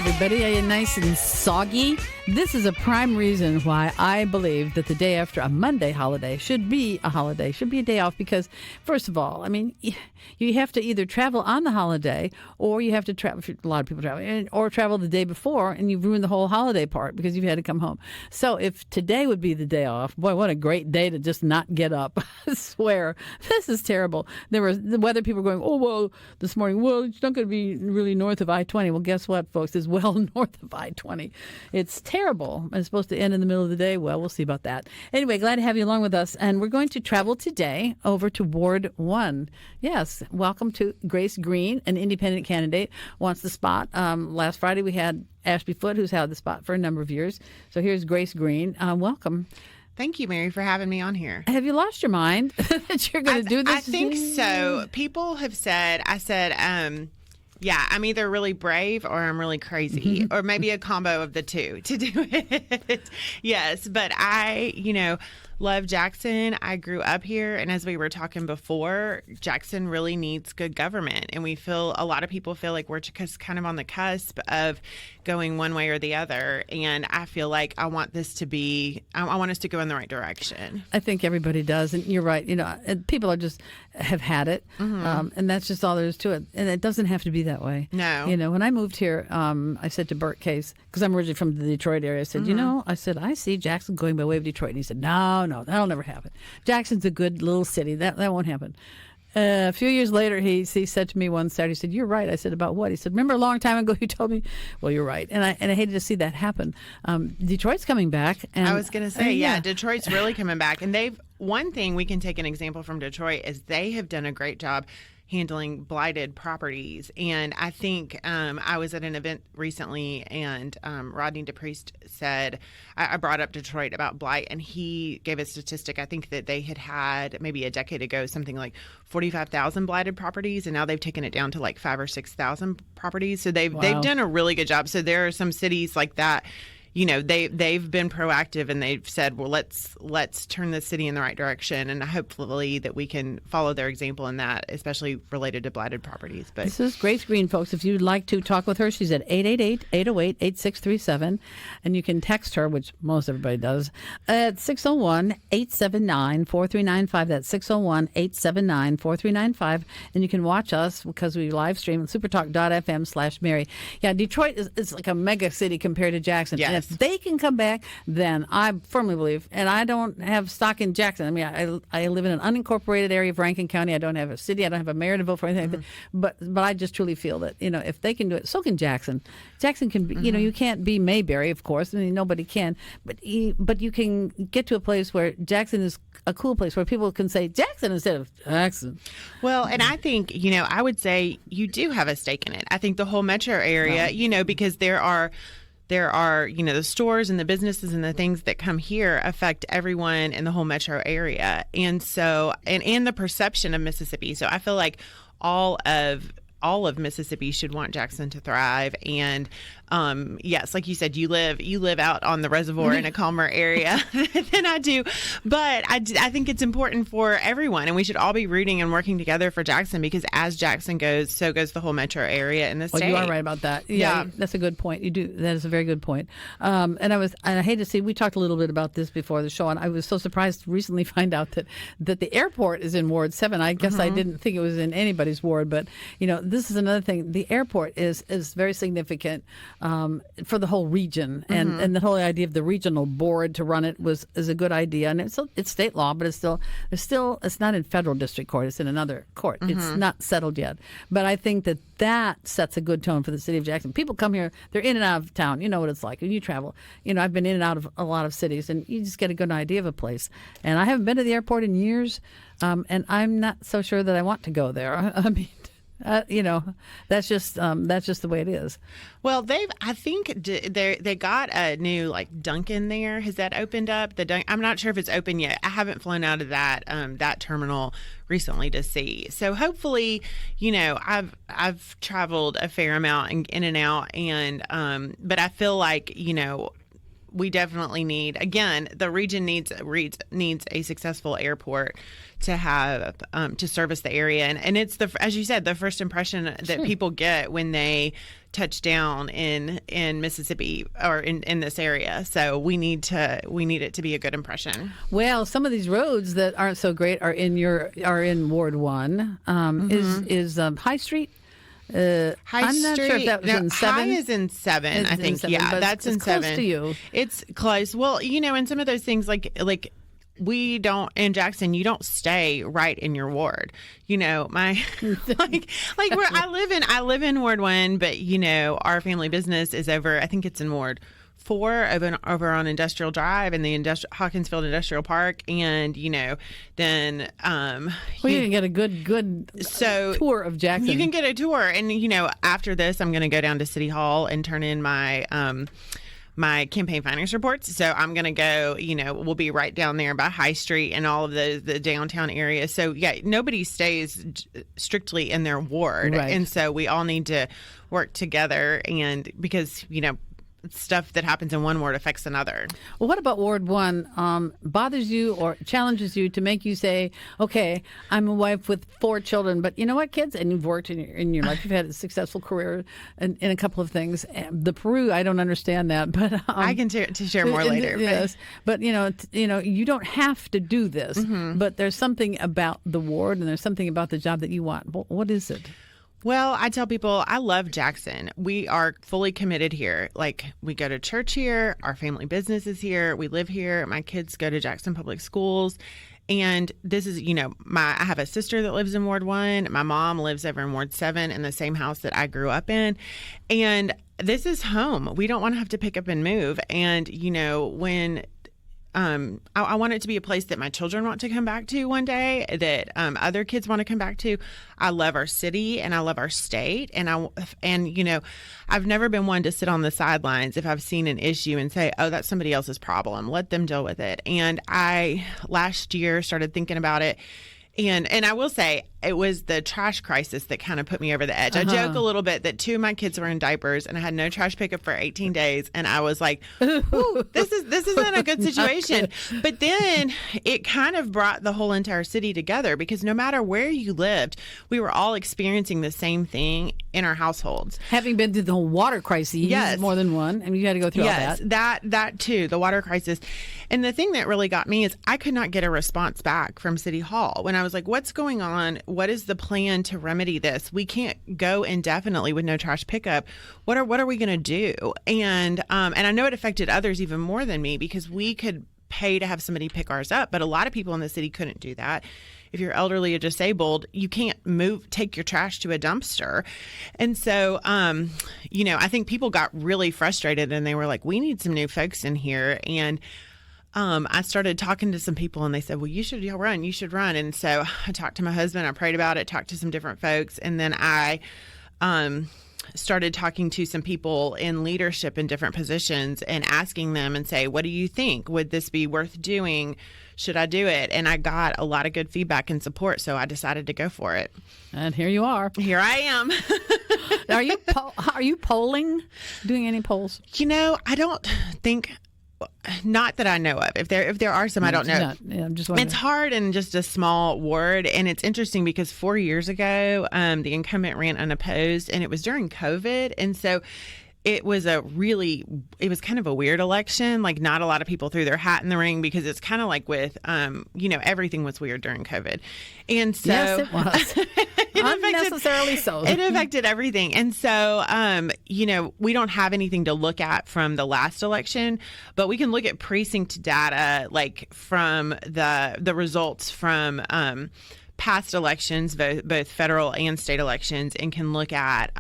everybody. Are you nice and soggy? This is a prime reason why I believe that the day after a Monday holiday should be a holiday, should be a day off because, first of all, I mean, you have to either travel on the holiday or you have to travel, a lot of people travel, or travel the day before and you've ruined the whole holiday part because you've had to come home. So if today would be the day off, boy, what a great day to just not get up. I swear, this is terrible. There were the weather people were going, oh, well, this morning, well, it's not going to be really north of I-20. Well, guess what, folks? It's well north of I-20. It's terrible. It's supposed to end in the middle of the day. Well, we'll see about that. Anyway, glad to have you along with us. And we're going to travel today over to Ward 1. Yes, welcome to Grace Greene, an independent candidate, wants the spot. Last Friday we had Ashby Foote, who's held the spot for a number of years. So here's Grace Greene. Welcome. Thank you, Mary, for having me on here. Have you lost your mind that you're going to do this? I think so. People have said, yeah, I'm either really brave or I'm really crazy, or maybe a combo of the two to do it. Yes, but I, love Jackson. I grew up here, and as we were talking before, Jackson really needs good government, and a lot of people feel like we're just kind of on the cusp of going one way or the other, and I feel like I want us to go in the right direction. I think everybody does, and you're right. People have had it, and that's just all there is to it, and it doesn't have to be that way. No. When I moved here, I said to Bert Case, because I'm originally from the Detroit area, I said, I see Jackson going by way of Detroit, and he said, no, that'll never happen. Jackson's a good little city. That won't happen. A few years later, he said to me one Saturday, he said, you're right. I said, about what? He said, remember a long time ago you told me? Well, you're right. And I hated to see that happen. Detroit's coming back. And I was going to say, Detroit's really coming back. And one thing we can take an example from Detroit is they have done a great job handling blighted properties. And I think I was at an event recently, and Rodney DePriest said, I brought up Detroit about blight, and he gave a statistic. I think that they had maybe a decade ago something like 45,000 blighted properties, and now they've taken it down to like 5,000 or 6,000 properties. So they've done a really good job. So there are some cities like that. They've been proactive, and they've said, well, let's turn the city in the right direction, and hopefully that we can follow their example in that, especially related to blighted properties. But this is Grace Greene, folks. If you'd like to talk with her, she's at 888-808-8637, and you can text her, which most everybody does, at 601-879-4395. That's 601-879-4395, and you can watch us because we live stream on supertalk.fm/Mary. Yeah, Detroit is like a mega city compared to Jackson. Yes. If they can come back, then I firmly believe, and I don't have stock in Jackson. I mean, I live in an unincorporated area of Rankin County. I don't have a city. I don't have a mayor to vote for anything like that. But I just truly feel that, if they can do it, so can Jackson. Jackson can be, you can't be Mayberry, of course. I mean, nobody can. But you can get to a place where Jackson is a cool place where people can say Jackson instead of Jackson. Well, and I think, I would say you do have a stake in it. I think the whole metro area, because there are, the stores and the businesses and the things that come here affect everyone in the whole metro area. And so, and the perception of Mississippi. So I feel like all of Mississippi should want Jackson to thrive. And yes, like you said, you live out on the reservoir in a calmer area than I do. But I think it's important for everyone, and we should all be rooting and working together for Jackson, because as Jackson goes, so goes the whole metro area in the state. Well, you are right about that. Yeah, that's a good point. You do. That is a very good point. And I hate to see, we talked a little bit about this before the show, and I was so surprised to recently find out that the airport is in Ward 7. I guess I didn't think it was in anybody's ward, but this is another thing. The airport is very significant for the whole region, and the whole idea of the regional board to run it is a good idea. And it's state law, but it's not in federal district court. It's in another court. It's not settled yet. But I think that sets a good tone for the city of Jackson. People come here, they're in and out of town. You know what it's like when you travel. I've been in and out of a lot of cities, and you just get a good idea of a place. And I haven't been to the airport in years, and I'm not so sure that I want to go there. I mean, that's just the way it is. Well, I think they got a new Dunkin' there. Has that opened up? I'm not sure if it's open yet. I haven't flown out of that terminal recently to see. So hopefully, I've traveled a fair amount in and out, and but I feel like we definitely need, again, the region needs a successful airport to have to service the area, and it's as you said, the first impression that people get when they touch down in Mississippi or in this area. So we need it to be a good impression. Well, some of these roads that aren't so great are in Ward 1. Is High Street? High I'm not Street, sure if that was in 7. High is in 7, I think. 7, yeah, but that's in it's 7. Close to you. It's close. Well, and some of those things like we don't in Jackson. You don't stay right in your ward. My like where I live in Ward 1, but our family business is over. I think it's in Ward 4 over on Industrial Drive in the Hawkinsfield Industrial Park, and then you can get a good tour of Jackson. You can get a tour, and after this, I'm going to go down to City Hall and turn in my my campaign finance reports. So I'm going to go, we'll be right down there by High Street and all of the downtown area. So yeah, nobody stays strictly in their ward. Right. And so we all need to work together, and because, stuff that happens in one ward affects another. Well, what about Ward 1 bothers you or challenges you to make you say, okay, I'm a wife with 4 children, but you know what, kids? And you've worked in your life. You've had a successful career in a couple of things. The Peru, I don't understand that, but I can share more later. Yes, but you don't have to do this, but there's something about the ward and there's something about the job that you want. What is it? Well, I tell people I love Jackson. We are fully committed here. Like, we go to church here. Our family business is here. We live here. My kids go to Jackson Public Schools. And this is, I have a sister that lives in Ward 1. My mom lives over in Ward 7 in the same house that I grew up in. And this is home. We don't want to have to pick up and move. And, when I want it to be a place that my children want to come back to one day, that other kids want to come back to. I love our city and I love our state, and I've never been one to sit on the sidelines if I've seen an issue and say, oh, that's somebody else's problem. Let them deal with it. And I last year started thinking about it. And I will say it was the trash crisis that kind of put me over the edge. I joke a little bit that 2 of my kids were in diapers and I had no trash pickup for 18 days. And I was like, ooh, this isn't a good situation. But then it kind of brought the whole entire city together, because no matter where you lived, we were all experiencing the same thing in our households. Having been through the whole water crisis, yes, more than one, and you had to go through all that. Yes, that too, the water crisis. And the thing that really got me is I could not get a response back from City Hall when I was like, what's going on? What is the plan to remedy this? We can't go indefinitely with no trash pickup. What are we going to do? And I know it affected others even more than me, because we could pay to have somebody pick ours up, but a lot of people in the city couldn't do that. If you're elderly or disabled, you can't take your trash to a dumpster. And so, I think people got really frustrated and they were like, we need some new folks in here. And I started talking to some people and they said, well, you should run. And so I talked to my husband, I prayed about it, talked to some different folks. And then I started talking to some people in leadership in different positions and asking them and say, what do you think? Would this be worth doing? Should I do it? And I got a lot of good feedback and support, so I decided to go for it. And here you are. Here I am. Are you polling? Doing any polls? I don't think. Not that I know of. If there are some, I don't know. I'm just wondering. It's hard in just a small ward, and it's interesting because 4 years ago, the incumbent ran unopposed, and it was during COVID, and so it was kind of a weird election. Like, not a lot of people threw their hat in the ring, because it's kind of like with, everything was weird during COVID. And so. Yes, it was. Unnecessarily so. It affected everything. And so, we don't have anything to look at from the last election, but we can look at precinct data, like from the results from past elections, both federal and state elections, and can look at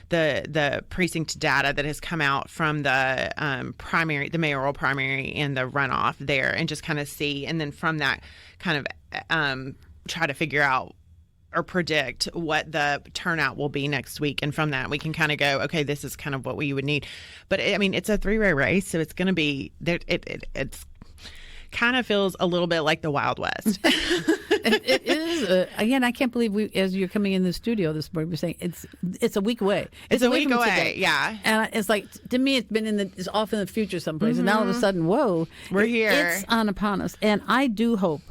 the precinct data that has come out from the the mayoral primary and the runoff there, and just kind of see, and then from that kind of try to figure out or predict what the turnout will be next week. And from that, we can kind of go, okay, this is kind of what we would need. But it's a 3-way race, so it's going to be there. It's kind of feels a little bit like the Wild West. It is. Again, I can't believe as you're coming in the studio this morning, we're saying it's a week away. It's a week away, today. Yeah. And it's like, to me, it's off in the future someplace. And now all of a sudden, whoa. We're here. It's on upon us. And I do hope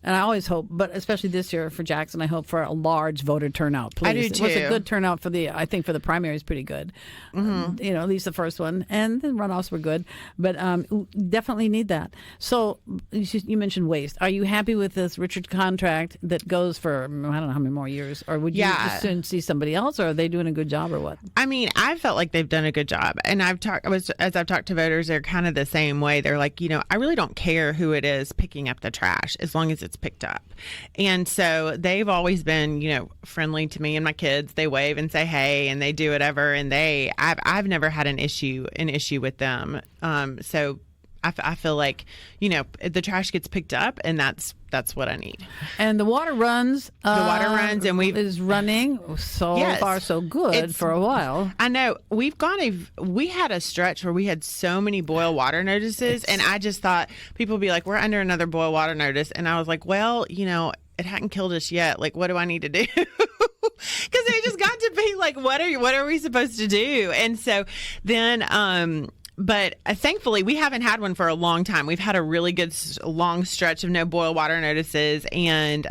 And I always hope, but especially this year for Jackson, I hope for a large voter turnout. Please. I do too. It was a good turnout for I think for the primary is pretty good. At least the first one, and the runoffs were good, but definitely need that. So you mentioned waste. Are you happy with this Richard contract that goes for I don't know how many more years, or would you just soon see somebody else, or are they doing a good job, or what? I mean, I felt like they've done a good job, and as I've talked to voters, they're kind of the same way. They're like, I really don't care who it is picking up the trash as long as it's picked up. And so they've always been, friendly to me and my kids. They wave and say hey, and they do whatever. And I've never had an issue with them. So I feel like, the trash gets picked up, and that's what I need. And the water runs. And is running far so good for a while. I know we had a stretch where we had so many boil water notices, and I just thought people would be like, we're under another boil water notice, and I was like, well, it hadn't killed us yet. Like, what do I need to do? Because they just got to be like, what are we supposed to do? And so then. But thankfully, we haven't had one for a long time. We've had a really good long stretch of no boil water notices and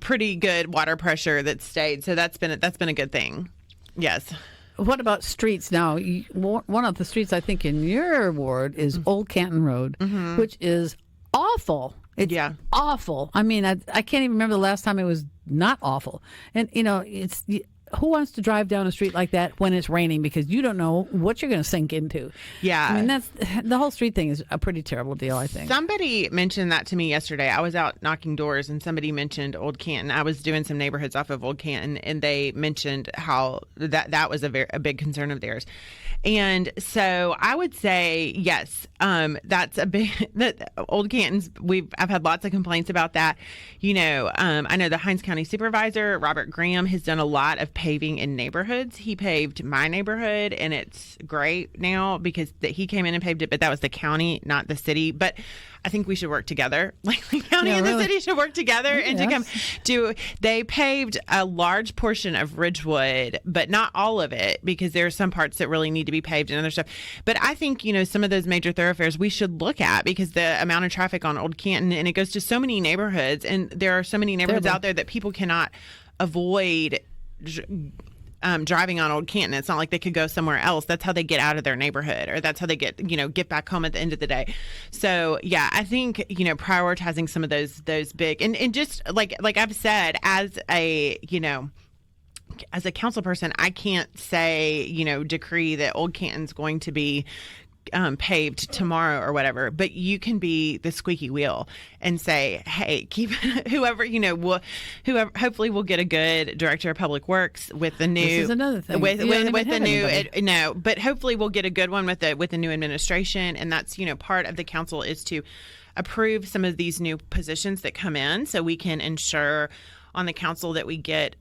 pretty good water pressure that stayed. So that's been a good thing. Yes. What about streets now? One of the streets I think in your ward is Old Canton Road, which is awful. It's awful. I mean, I can't even remember the last time it was not awful. And, it's... Who wants to drive down a street like that when it's raining, because you don't know what you're going to sink into? Yeah. I mean, that's the whole street thing is a pretty terrible deal, I think. Somebody mentioned that to me yesterday. I was out knocking doors, and somebody mentioned Old Canton. I was doing some neighborhoods off of Old Canton, and they mentioned how that was a big concern of theirs. And so I would say, yes, that's a big, that Old Canton's, I've had lots of complaints about that. I know the Hinds County Supervisor, Robert Graham, has done a lot of paving in neighborhoods. He paved my neighborhood, and it's great now because he came in and paved it, but that was the county, not the city. But I think we should work together. Like the county and the city should work together and to come do. They paved a large portion of Ridgewood, but not all of it, because there are some parts that really need to be paved and other stuff. But I think, some of those major thoroughfares we should look at, because the amount of traffic on Old Canton, and it goes to so many neighborhoods, and there are so many neighborhoods out there that people cannot avoid driving on Old Canton. It's not like they could go somewhere else. That's how they get out of their neighborhood, or that's how they get back home at the end of the day. So yeah, I think prioritizing some of those big and just like I've said, as a council person, I can't say decree that Old Canton's going to be paved tomorrow or whatever, but you can be the squeaky wheel and say, hey, keep whoever hopefully we'll get a good director of public works with the new. This is another thing. With the new but hopefully we'll get a good one with the new administration, and that's part of the council is to approve some of these new positions that come in, so we can ensure on the council that we get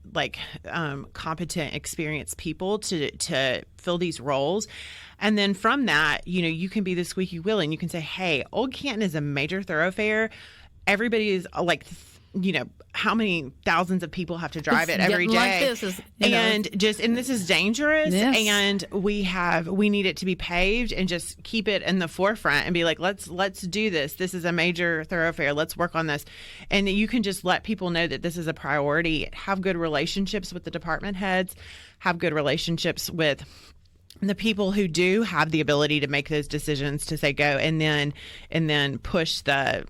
competent, experienced people to fill these roles. And then from that, you can be the squeaky wheel, and you can say, hey, Old Canton is a major thoroughfare. Everybody is like, how many thousands of people have to drive it every day? Like this is, and this is dangerous. Yes. And we need it to be paved, and just keep it in the forefront and be like, let's do this. This is a major thoroughfare. Let's work on this. And you can just let people know that this is a priority. Have good relationships with the department heads. Have good relationships with the people who do have the ability to make those decisions to say go, and then push the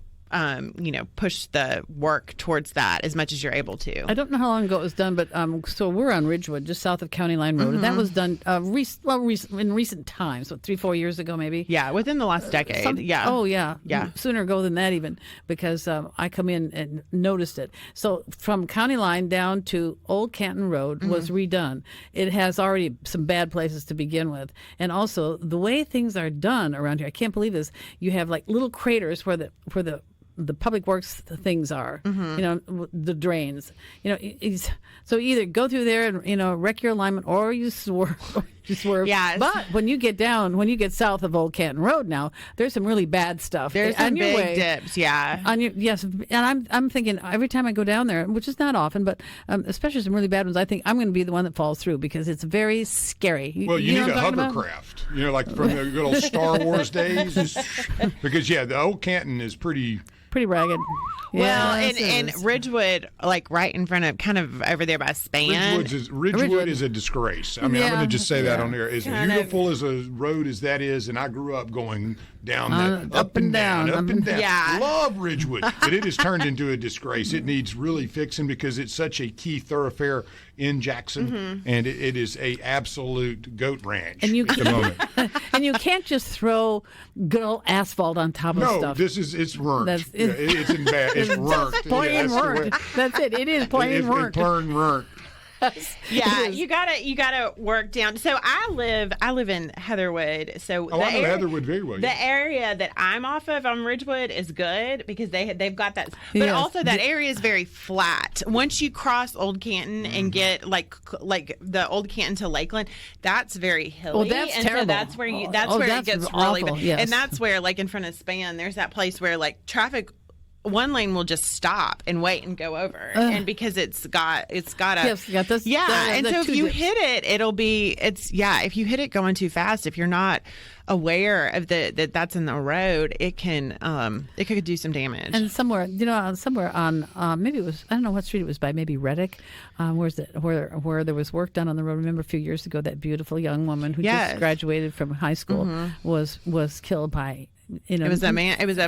work towards that as much as you're able to. I don't know how long ago it was done, but so we're on Ridgewood, just south of County Line Road, and that was done in recent times, 3-4 years ago, maybe. Yeah, within the last decade. Sooner ago than that even, because I come in and noticed it. So from County Line down to Old Canton Road was redone. It has already some bad places to begin with, and also the way things are done around here, I can't believe this. You have like little craters where the public works things are, the drains, so either go through there and, wreck your alignment, or you swerve. Yes. But when you get south of Old Canton Road now, there's some really bad stuff. There's some big dips, yeah. And I'm thinking every time I go down there, which is not often, but especially some really bad ones, I think I'm going to be the one that falls through, because it's very scary. Well, you need a hovercraft, like from the good old Star Wars days, because the Old Canton is pretty pretty ragged. Well, Yes, it and is. Ridgewood, like right in front of, kind of over there by Span. Ridgewood is a disgrace. I mean, I'm going to just say that on there. As Kind of. beautiful as a road as that is, and I grew up going down that up and down. up and down. Yeah. Love Ridgewood, but it has turned into a disgrace. It needs really fixing because it's such a key thoroughfare in Jackson, and it is a absolute goat ranch And you at the moment. and you can't just throw good old asphalt on top of No, stuff. it's burnt. That's- It's in bad. It's burnt. Plain that's the way- burnt. That's it. It is plain burnt. burnt. Yeah, It is. you gotta work down. So I live in Heatherwood. So Oh, I know Heatherwood very well. The area that I'm off of on Ridgewood is good because they've got that. But Yes. also that area is very flat. Once you cross Old Canton and get like the Old Canton to Lakeland, that's very hilly. Oh, that's and terrible. So that's where That's it gets awful, really bad. yes. And that's where, like in front of Span, there's that place where like traffic. One lane will just stop and wait and go over, and because it's got a Yes, got this- and the so if two you dips. hit it, if you hit it going too fast, if you're not aware of that's in the road, it could do some damage. And somewhere on maybe it was, I don't know what street it was by, maybe Reddick, where there was work done on the road. Remember a few years ago that beautiful young woman who Yes. just graduated from high school was killed by. It was a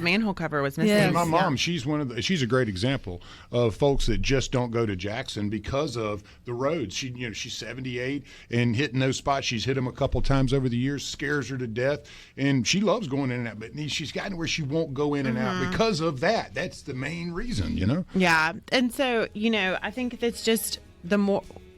manhole cover was missing. Yeah. And my mom, she's a great example of folks that just don't go to Jackson because of the roads. She's 78 and hitting those spots. She's hit them a couple times over the years, scares her to death, and she loves going in and out. But she's gotten where she won't go in and out because of that. That's the main reason, Yeah, and so I think that's just the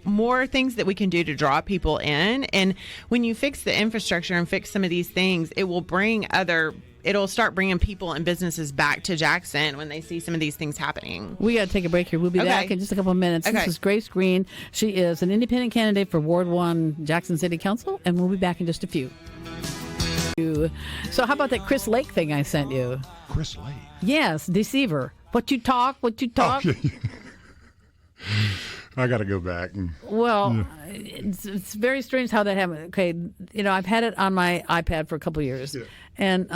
more things that we can do to draw people in, and when you fix the infrastructure and fix some of these things, it'll start bringing people and businesses back to Jackson when they see some of these things happening. We got to take a break here. We'll be Okay. back in just a couple of minutes. Okay. This is Grace Greene. She is an independent candidate for Ward 1 Jackson City Council, and we'll be back in just a few. So how about that Chris Lake thing I sent you? Chris Lake. Yes, deceiver. What you talk. I got to go back. Well, it's very strange how that happened. Okay, I've had it on my iPad for a couple of years, and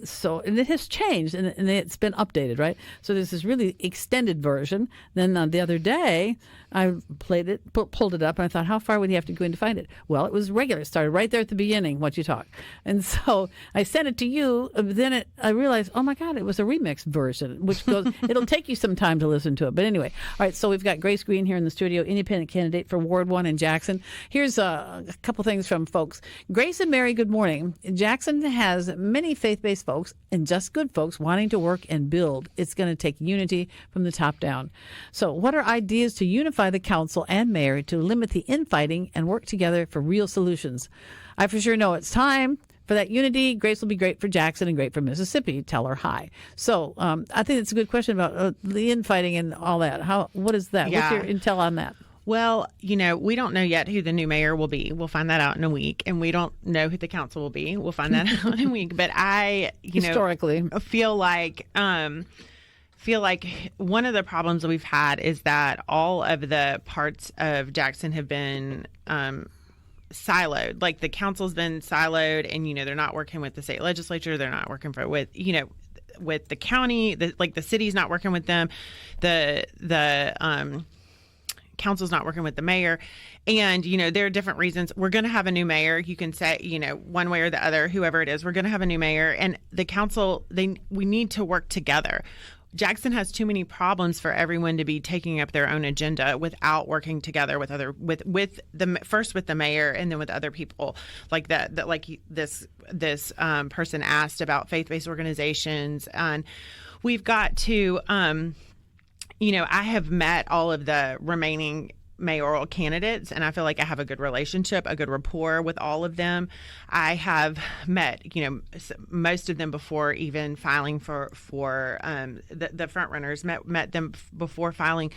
it has changed and it's been updated, right? So there's this really extended version. Then the other day, I played it, pulled it up, and I thought, how far would you have to go in to find it? Well, it was regular. It started right there at the beginning. What you talk, and so I sent it to you. Then I realized, oh my God, it was a remix version, which goes. It'll take you some time to listen to it, but anyway. All right, so we've got Grace Greene here in the studio, independent candidate for Ward 1 in Jackson. Here's a couple things from folks. Grace and Mary, good morning. Jackson has many faith-based folks and just good folks wanting to work and build. It's going to take unity from the top down. So what are ideas to unify the council and mayor to limit the infighting and work together for real solutions? I for sure know it's time for that unity. Grace will be great for Jackson and great for Mississippi. Tell her hi. So I think it's a good question about the infighting and all that. What is that? Yeah. What's your intel on that? Well, we don't know yet who the new mayor will be. We'll find that out in a week. And we don't know who the council will be. We'll find that out in a week. But I, Historically. feel like one of the problems that we've had is that all of the parts of Jackson have been siloed. Like the council's been siloed, and they're not working with the state legislature. They're not working with the county. The city's not working with them. The council's not working with the mayor, and there are different reasons. We're going to have a new mayor. You can say one way or the other, whoever it is, we're going to have a new mayor, and the council. We need to work together. Jackson has too many problems for everyone to be taking up their own agenda without working together with the mayor and then with other people like that like this person asked about faith-based organizations. And we've got to I have met all of the remaining mayoral candidates, and I feel like I have a good relationship, a good rapport with all of them. I have met, most of them before even filing for the front runners. Met them before filing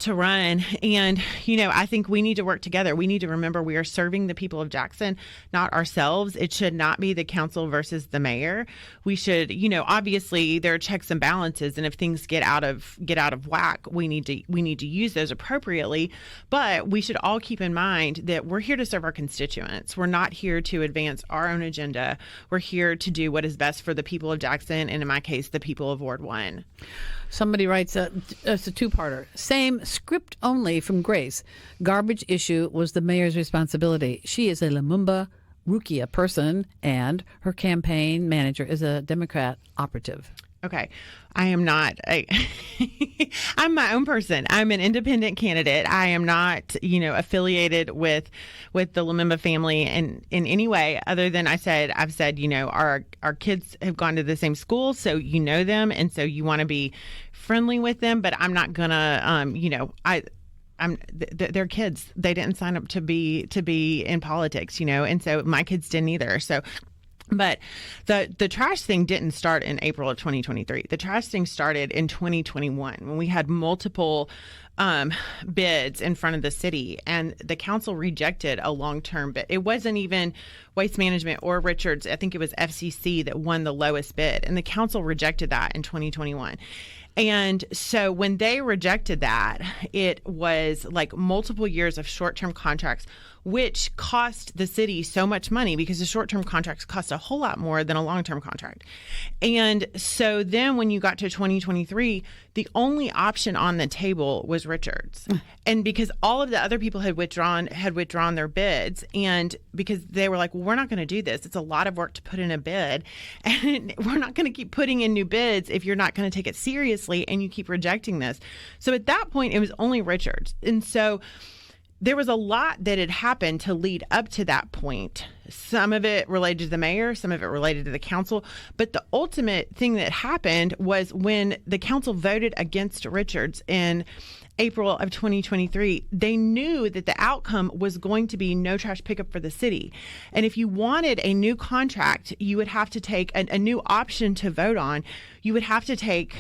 to run. And, I think we need to work together. We need to remember we are serving the people of Jackson, not ourselves. It should not be the council versus the mayor. We should, obviously there are checks and balances. And if things get out of whack, we need to use those appropriately. But we should all keep in mind that we're here to serve our constituents. We're not here to advance our own agenda. We're here to do what is best for the people of Jackson, and in my case, the people of Ward 1. Somebody writes, it's a two-parter. Same script only from Grace. Garbage issue was the mayor's responsibility. She is a Lumumba Rukia person, and her campaign manager is a Democrat operative. Okay. I am not. I'm my own person. I'm an independent candidate. I am not, affiliated with the Lumumba family in any way other than I've said, our kids have gone to the same school, so you know them, and so you want to be friendly with them. But I'm not gonna, they're kids. They didn't sign up to be in politics, and so my kids didn't either. So. But the trash thing didn't start in April of 2023. The trash thing started in 2021 when we had multiple bids in front of the city, and the council rejected a long-term bid. It wasn't even Waste Management or Richards. I think it was FCC that won the lowest bid, and the council rejected that in 2021. And so when they rejected that, it was like multiple years of short-term contracts, which cost the city so much money because the short-term contracts cost a whole lot more than a long-term contract. And so then when you got to 2023, the only option on the table was Richards. And because all of the other people had withdrawn their bids, and because they were like, well, we're not going to do this. It's a lot of work to put in a bid, and we're not going to keep putting in new bids if you're not going to take it seriously and you keep rejecting this. So at that point, it was only Richards. And so there was a lot that had happened to lead up to that point. Some of it related to the mayor, some of it related to the council. But the ultimate thing that happened was when the council voted against Richards in April of 2023, they knew that the outcome was going to be no trash pickup for the city. And if you wanted a new contract, you would have to take a new option to vote on. You would have to take,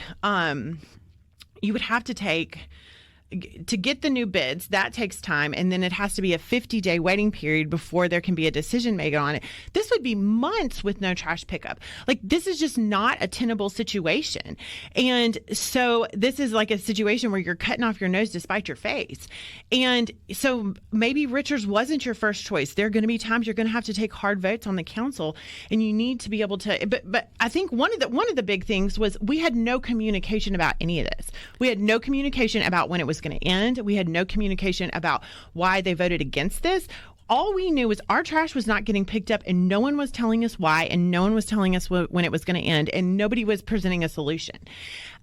to get the new bids, that takes time, and then it has to be a 50-day waiting period before there can be a decision made on it. This would be months with no trash pickup. Like, this is just not a tenable situation. And so this is like a situation where you're cutting off your nose to spite your face. And so maybe Richards wasn't your first choice. There are going to be times you're going to have to take hard votes on the council, and you need to be able to. But I think one of the big things was we had no communication about any of this. We had no communication about when it was going to end. We had no communication about why they voted against this. All we knew was our trash was not getting picked up, and no one was telling us why, and no one was telling us when it was going to end, and nobody was presenting a solution.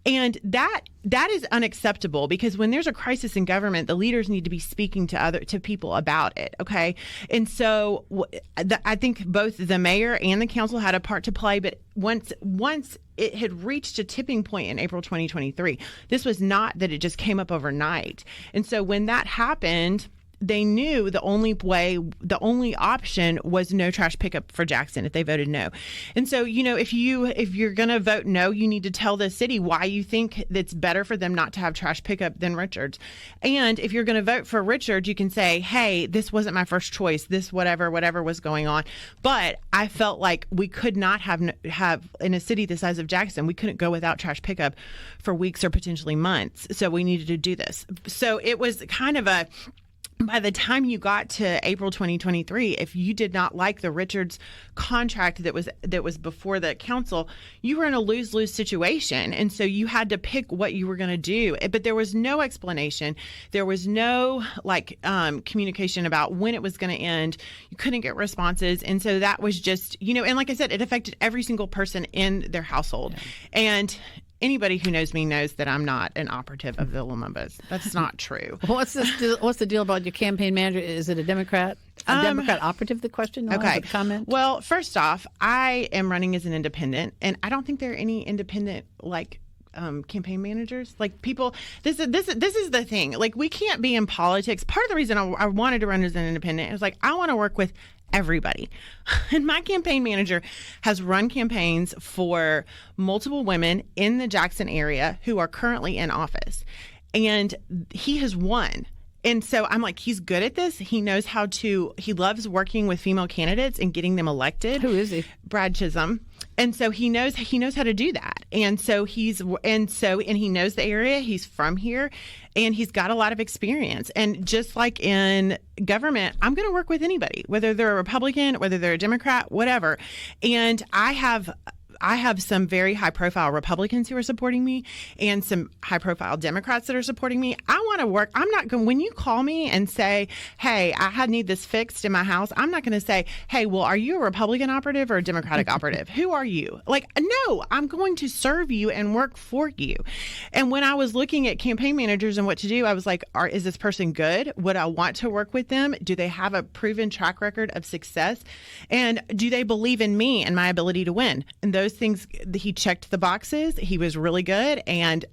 And that is unacceptable, because when there's a crisis in government, the leaders need to be speaking to people about it. Okay. And so I think both the mayor and the council had a part to play, but once it had reached a tipping point in April 2023, this was not that it just came up overnight. And so when that happened, they knew the only option was no trash pickup for Jackson if they voted no. And so, if you're going to vote no, you need to tell the city why you think it's better for them not to have trash pickup than Richards. And if you're going to vote for Richards, you can say, hey, this wasn't my first choice, this whatever was going on. But I felt like we could not have in a city the size of Jackson, we couldn't go without trash pickup for weeks or potentially months. So we needed to do this. So it was kind of by the time you got to April 2023, if you did not like the Richards contract that was before the council, you were in a lose-lose situation. And so you had to pick what you were going to do. But there was no explanation. There was no communication about when it was going to end. You couldn't get responses. And so that was just, and like I said, it affected every single person in their household. Yeah. And anybody who knows me knows that I'm not an operative of the Lumumbas. That's not true. What's the deal about your campaign manager? Is it a Democrat? A Democrat operative, the question? Okay. The comment? Well, first off, I am running as an independent, and I don't think there are any independent, campaign managers. People, this is the thing. We can't be in politics. Part of the reason I wanted to run as an independent is I want to work with everybody. And my campaign manager has run campaigns for multiple women in the Jackson area who are currently in office. and he has won. And so I'm like, he's good at this. He knows he loves working with female candidates and getting them elected. Who is he? Brad Chisholm. And so he knows how to do that. And so he knows the area. He's from here and he's got a lot of experience. And just like in government, I'm going to work with anybody, whether they're a Republican, whether they're a Democrat, whatever. And I have some very high-profile Republicans who are supporting me and some high-profile Democrats that are supporting me. I want to work. I'm not going, when you call me and say, hey, I need this fixed in my house, I'm not going to say, hey, well, are you a Republican operative or a Democratic operative? Who are you? Like, no, I'm going to serve you and work for you. And when I was looking at campaign managers and what to do, I was like, is this person good? Would I want to work with them? Do they have a proven track record of success? And do they believe in me and my ability to win? And those things, he checked the boxes. He was really good. And,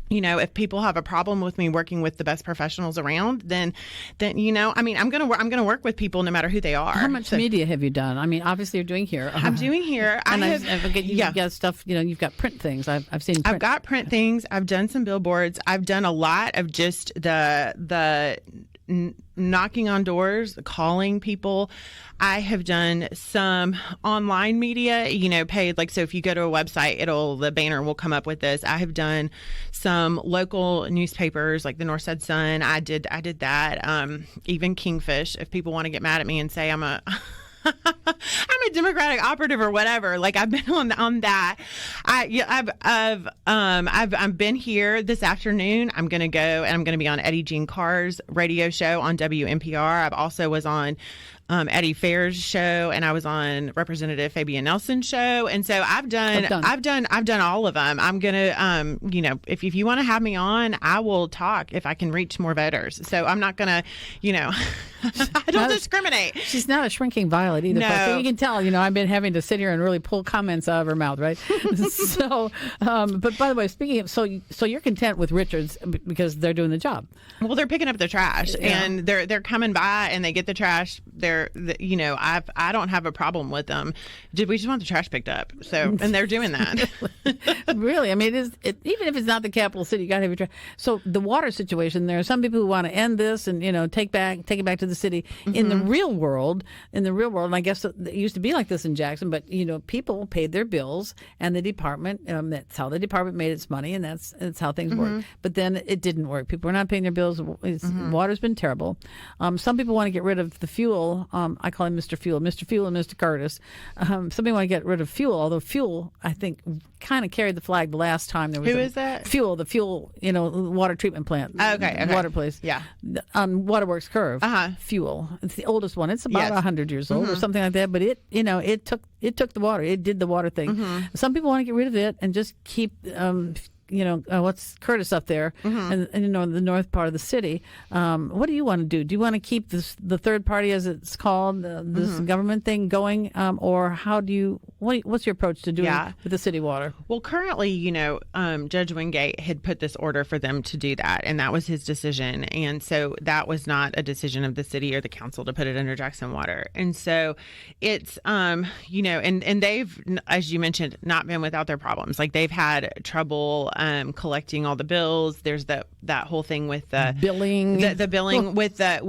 if people have a problem with me working with the best professionals around, then, I'm going to work with people no matter who they are. How much media have you done? I mean, obviously you're doing here. I'm doing here. You've got stuff, you've got print things. I've seen print. I've got print things. I've done some billboards. I've done a lot of just the knocking on doors, calling people. I have done some online media, paid. Like, so if you go to a website, the banner will come up with this. I have done some local newspapers like the Northside Sun. I did that. Even Kingfish, if people want to get mad at me and say I'm a Democratic operative or whatever. Like, I've been on that. I've been here this afternoon. I'm going to go and I'm going to be on Eddie Jean Carr's radio show on WNPR. I've also was on Eddie Fair's show, and I was on Representative Fabian Nelson's show. And so I've done all of them. I'm gonna, if you want to have me on, I will talk if I can reach more voters. So I'm not gonna, I don't discriminate. She's not a shrinking violet either. No. So you can tell, I've been having to sit here and really pull comments out of her mouth, right? So, but by the way, speaking of, so you're content with Richards because they're doing the job. Well, they're picking up the trash, and they're coming by and they get the trash. I don't have a problem with them. We just want the trash picked up. So, and they're doing that. Really? I mean, even if it's not the capital city, you got to have your trash. So the water situation, there are some people who want to end this and, take it back to the city. Mm-hmm. In the real world, and I guess it used to be like this in Jackson, but, people paid their bills and the department, that's how the department made its money, and that's how things work. But then it didn't work. People were not paying their bills. Water's been terrible. Some people want to get rid of the fuel. I call him Mr. Fuel and Mr. Curtis. Some people want to get rid of fuel, although fuel, I think, kind of carried the flag the last time there was. Who is that? The fuel, water treatment plant. Okay. Water place. Yeah. On Waterworks Curve. Uh-huh. Fuel. It's the oldest one. It's about 100 years old or something like that. But it took the water. It did the water thing. Some people want to get rid of it and just keep what's Curtis up there and the north part of the city. What do you want to do? Do you want to keep the third party, as it's called, this government thing going? Or what's your approach to doing with the city water? Well, currently, Judge Wingate had put this order for them to do that, and that was his decision. And so that was not a decision of the city or the council to put it under Jackson Water. And so it's, and they've, as you mentioned, not been without their problems. Like, they've had trouble collecting all the bills. There's that whole thing with the billing, the billing with the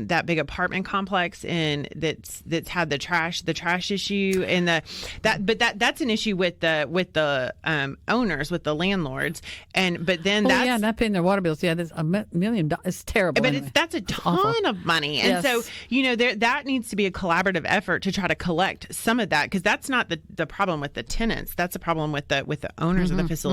that big apartment complex, and that's had the trash issue, and that's an issue with the owners, with the landlords, but then not paying their water bills. Yeah, there's $1 million. It's terrible. But anyway. that's a ton of money, and so that needs to be a collaborative effort to try to collect some of that, because that's not the problem with the tenants. That's a problem with the owners of the facility.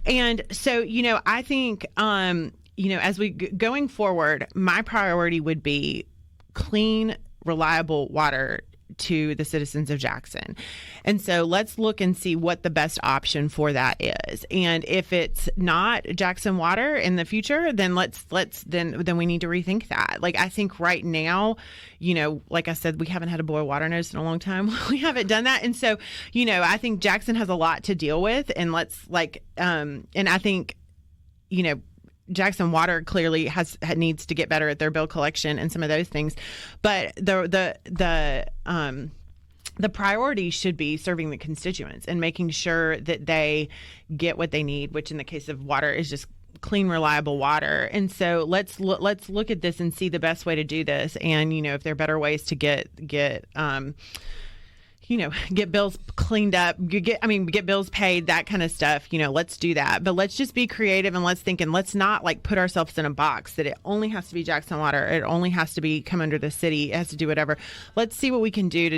And so, I think, as we going forward, my priority would be clean, reliable water to the citizens of Jackson. And so let's look and see what the best option for that is. And if it's not Jackson Water in the future, then then we need to rethink that. Like, I think right now, like I said, we haven't had a boil water notice in a long time. We haven't done that. And so, I think Jackson has a lot to deal with, and and I think, Jackson Water clearly needs to get better at their bill collection and some of those things, but the priority should be serving the constituents and making sure that they get what they need, which in the case of water is just clean, reliable water. And so let's look at this and see the best way to do this. And, if there are better ways to get bills cleaned up, get bills paid, that kind of stuff, let's do that. But let's just be creative and let's not like put ourselves in a box that it only has to be Jackson Water. It only has to be come under the city. It has to do whatever. Let's see what we can do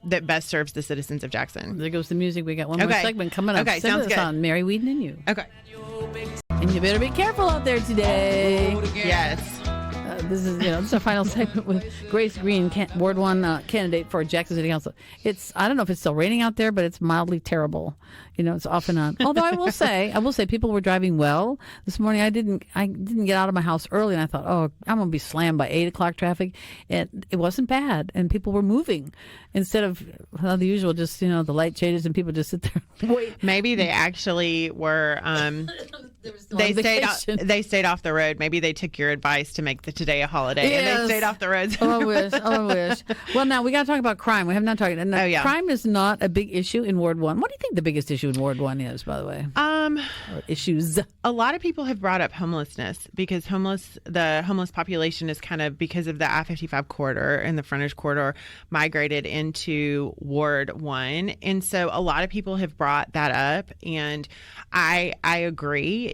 that best serves the citizens of Jackson. There goes the music. We got one more segment coming up. Okay, sounds good. On Mary Wieden and You. Okay. And you better be careful out there today. Yes. This is our final segment with Grace Greene, Ward 1 candidate for Jackson City Council. I don't know if it's still raining out there, but it's mildly terrible. It's off and on. Although I will say people were driving well this morning. I didn't get out of my house early, and I thought, I'm going to be slammed by 8 o'clock traffic. And it wasn't bad, and people were moving instead of the usual, just the light changes and people just sit there and wait. Maybe they actually were. They stayed off the road. Maybe they took your advice to make today a holiday, yes. And they stayed off the roads. I wish. Well, now we got to talk about crime. We have not talked. Crime is not a big issue in Ward 1. What do you think the biggest issue in Ward 1 is, by the way? Or issues. A lot of people have brought up homelessness because the homeless population is kind of, because of the I-55 corridor and the frontage corridor, migrated into Ward 1. And so a lot of people have brought that up, and I agree.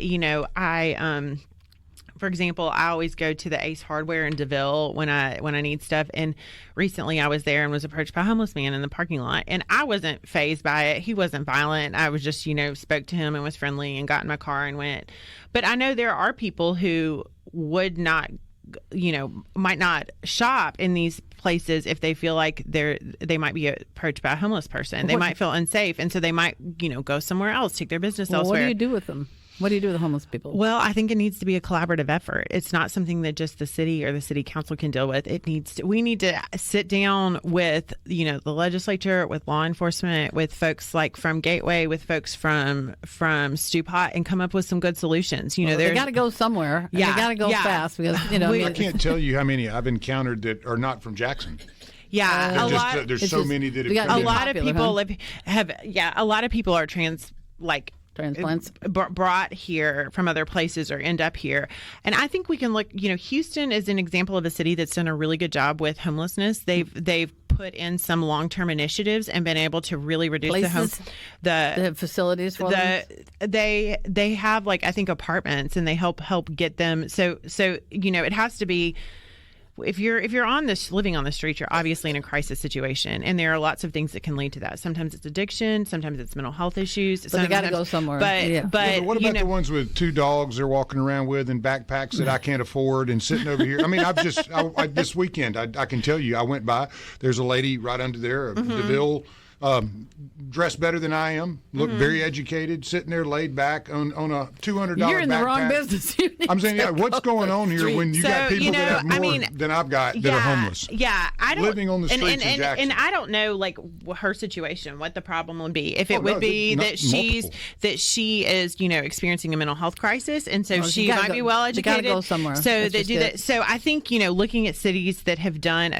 For example, I always go to the Ace Hardware in DeVille when I need stuff. And recently I was there and was approached by a homeless man in the parking lot. And I wasn't fazed by it. He wasn't violent. I was just, spoke to him and was friendly and got in my car and went. But I know there are people who would not, might not shop in these places if they feel like they might be approached by a homeless person. They might feel unsafe. And so they might, go somewhere else, take their business elsewhere. What do you do with them? What do you do with the homeless people? Well, I think it needs to be a collaborative effort. It's not something that just the city or the city council can deal with. We need to sit down with, the legislature, with law enforcement, with folks like from Gateway, with folks from Stu Pot, and come up with some good solutions. They got to go somewhere. Yeah, they got to go fast because I can't tell you how many I've encountered that are not from Jackson. Yeah, there's so many that have a lot of people a lot of people are transplants brought here from other places or end up here. And I think we can look, Houston is an example of a city that's done a really good job with homelessness. They've put in some long-term initiatives and been able to really reduce the facilities for them. They have I think apartments, and they help get them. So it has to be, if you're living on the street, you're obviously in a crisis situation, and there are lots of things that can lead to that. Sometimes it's addiction, sometimes it's mental health issues. But they got to go somewhere. But what about the ones with 2 dogs they're walking around with and backpacks that I can't afford and sitting over here? I mean, this weekend I can tell you, I went by. There's a lady right under there, DeVille. Dressed better than I am, look very educated, sitting there laid back on a $200 You're in backpack. the wrong business. I'm saying, what's going on here when you got people that have more than I've got that are homeless? Yeah, I don't living on the streets in Jackson. And I don't know her situation, what the problem would be. If it would be that she is experiencing a mental health crisis, and so she might be well educated. Got to go somewhere. So they do that. So I think looking at cities that have done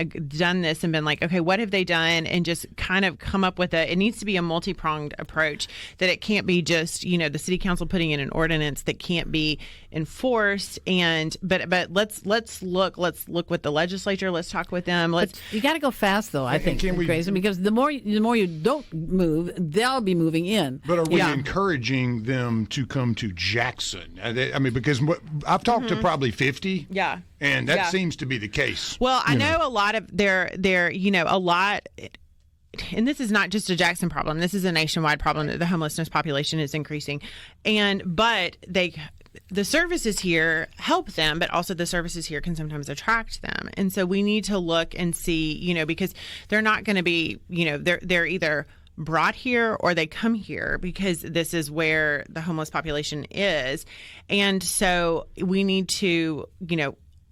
this and been like, okay, what have they done, and just kind of come up with it needs to be a multi-pronged approach, that it can't be just the city council putting in an ordinance that can't be enforced. But let's look with the legislature. Let's talk with them. You got to go fast though. I think Grace, because the more you don't move, they'll be moving in. But are we encouraging them to come to Jackson? I mean, because I've talked to probably 50. Yeah. And that seems to be the case. Well, I know a lot of a lot. And this is not just a Jackson problem. This is a nationwide problem that the homelessness population is increasing. But the services here help them, but also the services here can sometimes attract them. And so we need to look and see, because they're not going to be, they're either brought here or they come here because this is where the homeless population is. And so we need to,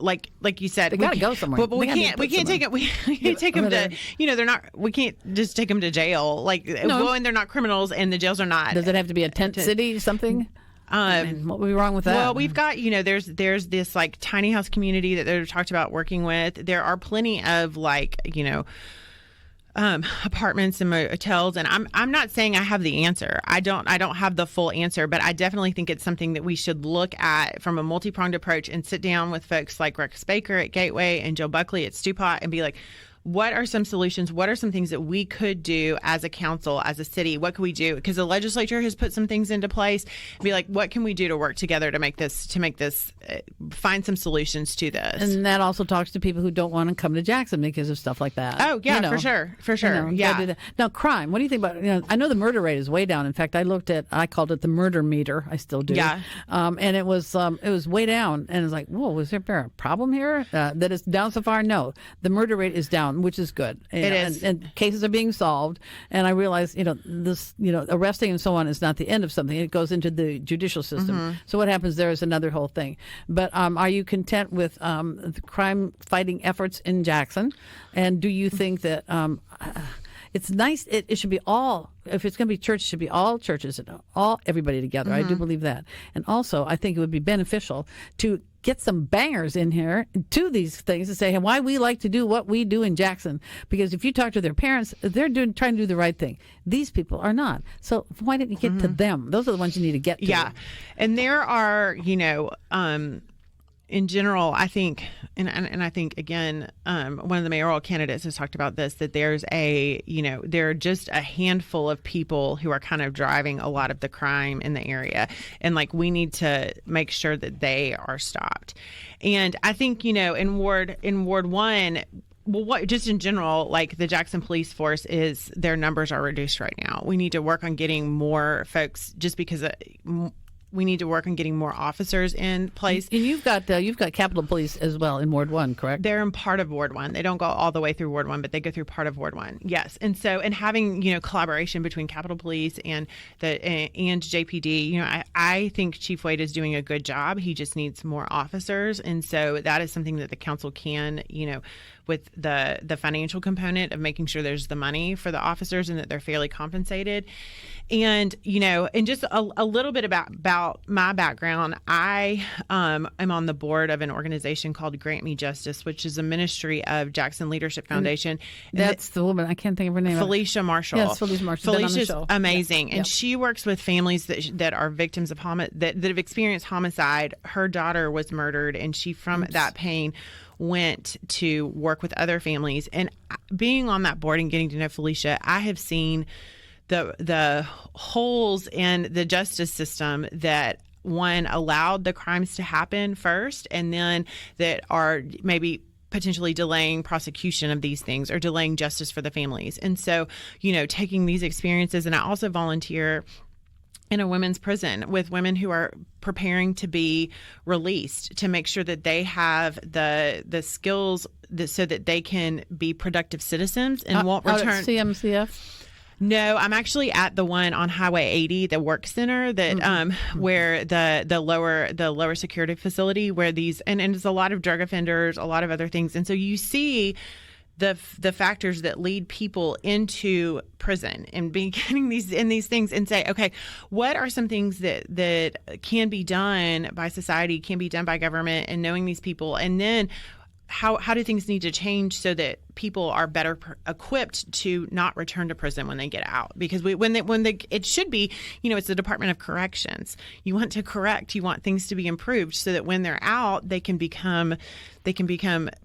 like you said, they got to go somewhere. But we can't take it. We can't take them to. They're not. We can't just take them to jail. And they're not criminals, and the jails are not. Does it have to be a tent city? Something. What would be wrong with that? Well, we've got there's this tiny house community that they're talked about working with. There are plenty of apartments and motels, and I'm not saying I have the answer. I don't have the full answer, but I definitely think it's something that we should look at from a multi-pronged approach and sit down with folks like Rex Baker at Gateway and Joe Buckley at Stupot and be like, what are some solutions? What are some things that we could do as a council, as a city? What can we do? Because the legislature has put some things into place. Be like, what can we do to work together to make this, find some solutions to this? And that also talks to people who don't want to come to Jackson because of stuff like that. Oh, yeah, for sure. Yeah. Now, crime. What do you think about? I know the murder rate is way down. In fact, I called it the murder meter. I still do. Yeah. And it was way down. And it's like, whoa, was there a problem here? That it's down so far? No, the murder rate is down, which is good. It is. And cases are being solved. And I realize, arresting and so on is not the end of something. It goes into the judicial system. Mm-hmm. So what happens there is another whole thing. But are you content with the crime fighting efforts in Jackson? And do you think that it's nice? It should be all. If it's going to be church, it should be all churches and everybody together. Mm-hmm. I do believe that. And also, I think it would be beneficial to get some bangers in here to these things and say why we like to do what we do in Jackson. Because if you talk to their parents, they're trying to do the right thing. These people are not. So why didn't you get to them? Those are the ones you need to get to. Yeah. And there are, in general, I think, and I think, again, one of the mayoral candidates has talked about this, that there are just a handful of people who are kind of driving a lot of the crime in the area. And we need to make sure that they are stopped. And I think, in Ward 1, well, just in general, the Jackson police force their numbers are reduced right now. We need to work on getting more folks, just because we need to work on getting more officers in place. And you've got Capitol Police as well in Ward 1, correct? They're in part of Ward 1. They don't go all the way through Ward 1, but they go through part of Ward 1. Yes. And so, and having, collaboration between Capitol Police and JPD, I think Chief Wade is doing a good job. He just needs more officers. And so that is something that the council can, with the financial component of making sure there's the money for the officers and that they're fairly compensated. And, and just a little bit about my background, I am on the board of an organization called Grant Me Justice, which is a ministry of Jackson Leadership Foundation. That's the woman. I can't think of her name. Felicia Marshall. Yes, Felicia Marshall. Felicia's amazing. Yeah. And she works with families that are victims of that have experienced homicide. Her daughter was murdered, and she, from that pain, went to work with other families. And being on that board and getting to know Felicia, I have seen the holes in the justice system that, one, allowed the crimes to happen first, and then that are maybe potentially delaying prosecution of these things or delaying justice for the families. And so, taking these experiences, and I also volunteer in a women's prison with women who are preparing to be released, to make sure that they have the skills so that they can be productive citizens and won't return. At CMCF? No, I'm actually at the one on Highway 80, the work center that where the lower security facility where these and it's a lot of drug offenders, a lot of other things, and so you see the factors that lead people into prison and beginning these things, and say, okay, what are some things that can be done by society, can be done by government, and knowing these people, and then how do things need to change so that people are better equipped to not return to prison when they get out? Because it should be, it's the Department of Corrections. You want to correct, you want things to be improved so that when they're out, they can become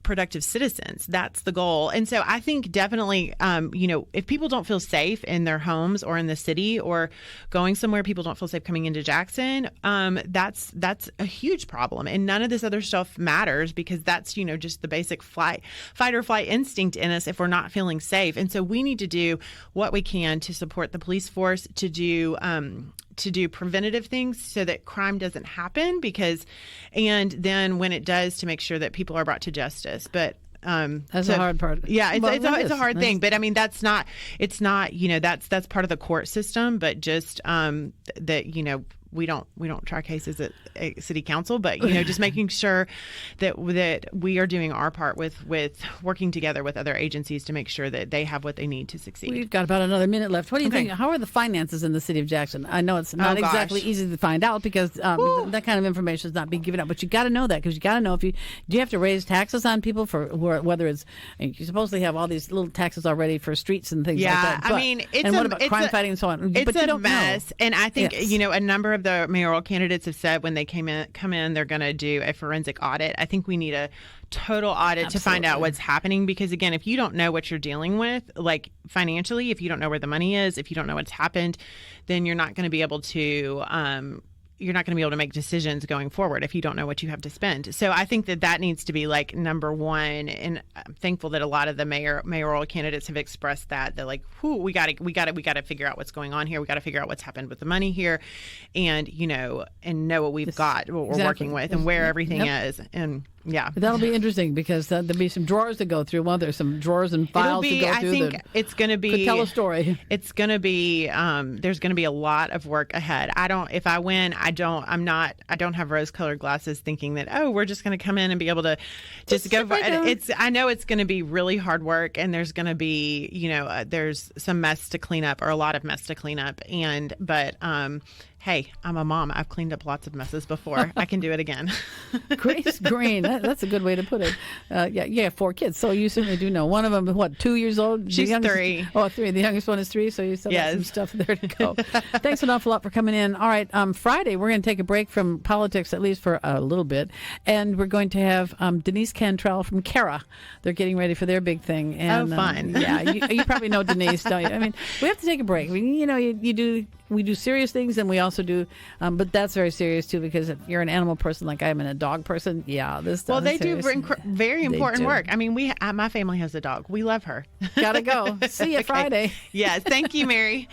productive citizens. That's the goal. And so I think definitely, if people don't feel safe in their homes or in the city or going somewhere, people don't feel safe coming into Jackson, that's a huge problem. And none of this other stuff matters, because that's, just the basic fight or flight instinct in us if we're not feeling safe. And so we need to do what we can to support the police force, to do preventative things so that crime doesn't happen, and then when it does, to make sure that people are brought to justice. But that's a hard part. Yeah, it's a hard thing. But I mean, that's not. It's not. That's part of the court system. But just that we don't try cases at city council, but just making sure that we are doing our part with working together with other agencies to make sure that they have what they need to succeed. We've got about another minute left. What do you think? How are the finances in the city of Jackson? I know it's not exactly easy to find out because that kind of information is not being given out, but you got to know that, because you got to know if do you have to raise taxes on people for whether it's, you supposedly have all these little taxes already for streets and things like that. I mean, what about crime fighting and so on? It's but you don't mess. know. And I think, a number of the mayoral candidates have said when they come in, they're going to do a forensic audit. I think we need a total audit to find out what's happening, because again, if you don't know what you're dealing with, like financially, if you don't know where the money is, if you don't know what's happened, then you're not going to be able to make decisions going forward if you don't know what you have to spend. So I think that needs to be like number one. And I'm thankful that a lot of the mayoral candidates have expressed that they're like, we got to figure out what's going on here. We got to figure out what's happened with the money here, and and know what we've got, what we're working with, and where everything is. And yeah, that'll be interesting, because there'll be some drawers to go through. Well, there's some drawers and files to go through. I think it's going to be. Could tell a story. It's going to be. There's going to be a lot of work ahead. If I win, I don't have rose-colored glasses thinking that we're just going to come in and be able to just go for it. I know it's going to be really hard work, and there's going to be there's some mess to clean up, or a lot of mess to clean up, but hey, I'm a mom. I've cleaned up lots of messes before. I can do it again. Grace Greene, that's a good way to put it. You have 4 kids, so you certainly do know. One of them, 2 years old? She's 3. Oh, 3. The youngest one is 3, so you still got some stuff there to go. Thanks an awful lot for coming in. All right, Friday, we're going to take a break from politics, at least for a little bit, and we're going to have Denise Cantrell from CARA. They're getting ready for their big thing. And, fun. You probably know Denise, don't you? I mean, we have to take a break. I mean, we do serious things, and we also do, but that's very serious too, because if you're an animal person like I am and a dog person, this stuff. Well, they do very important work. I mean, my family has a dog. We love her. Gotta go. See you Friday. Yes. Thank you, Mary.